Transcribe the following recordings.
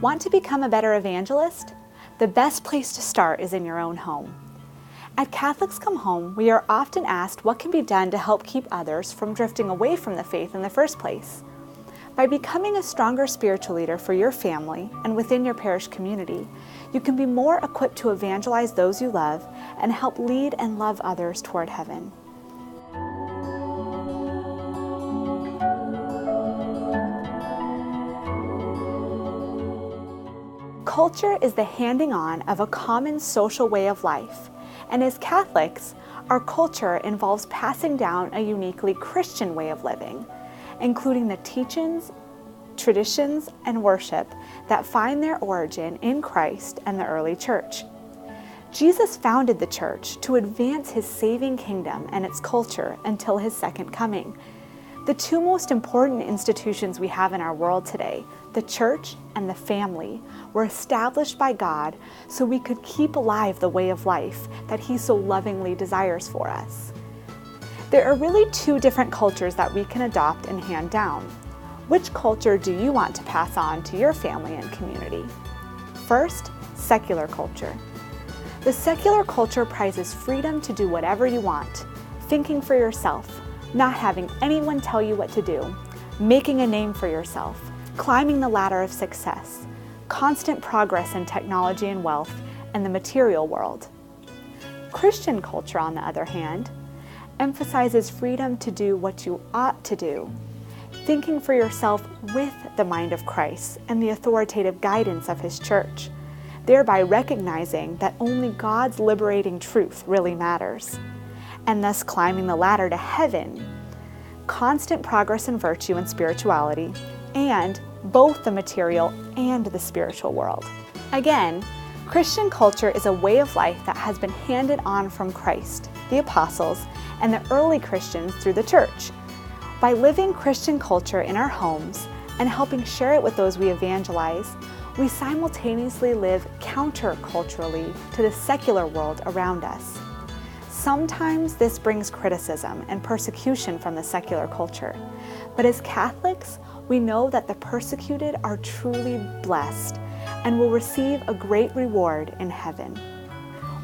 Want to become a better evangelist? The best place to start is in your own home. At Catholics Come Home, we are often asked what can be done to help keep others from drifting away from the faith in the first place. By becoming a stronger spiritual leader for your family and within your parish community, you can be more equipped to evangelize those you love and help lead and love others toward heaven. Culture is the handing on of a common social way of life, and as Catholics, our culture involves passing down a uniquely Christian way of living, including the teachings, traditions, and worship that find their origin in Christ and the early church. Jesus founded the church to advance his saving kingdom and its culture until his second coming. The two most important institutions we have in our world today, the church and the family, were established by God so we could keep alive the way of life that he so lovingly desires for us. There are really two different cultures that we can adopt and hand down. Which culture do you want to pass on to your family and community? First, secular culture. The secular culture prizes freedom to do whatever you want, thinking for yourself, not having anyone tell you what to do, making a name for yourself, climbing the ladder of success, constant progress in technology and wealth, and the material world. Christian culture, on the other hand, emphasizes freedom to do what you ought to do, thinking for yourself with the mind of Christ and the authoritative guidance of his church, thereby recognizing that only God's liberating truth really matters, and thus climbing the ladder to heaven, constant progress in virtue and spirituality, and both the material and the spiritual world. Again, Christian culture is a way of life that has been handed on from Christ, the apostles, and the early Christians through the church. By living Christian culture in our homes and helping share it with those we evangelize, we simultaneously live counter-culturally to the secular world around us. Sometimes this brings criticism and persecution from the secular culture, but as Catholics, we know that the persecuted are truly blessed and will receive a great reward in heaven.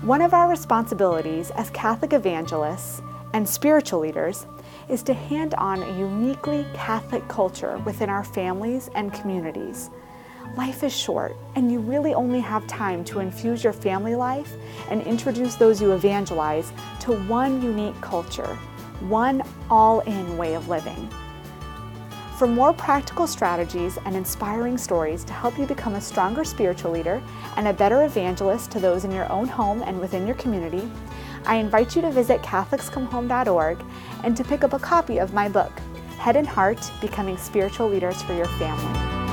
One of our responsibilities as Catholic evangelists and spiritual leaders is to hand on a uniquely Catholic culture within our families and communities. Life is short, and you really only have time to infuse your family life and introduce those you evangelize to one unique culture, one all-in way of living. For more practical strategies and inspiring stories to help you become a stronger spiritual leader and a better evangelist to those in your own home and within your community, I invite you to visit CatholicsComeHome.org and to pick up a copy of my book, Head and Heart: Becoming Spiritual Leaders for Your Family.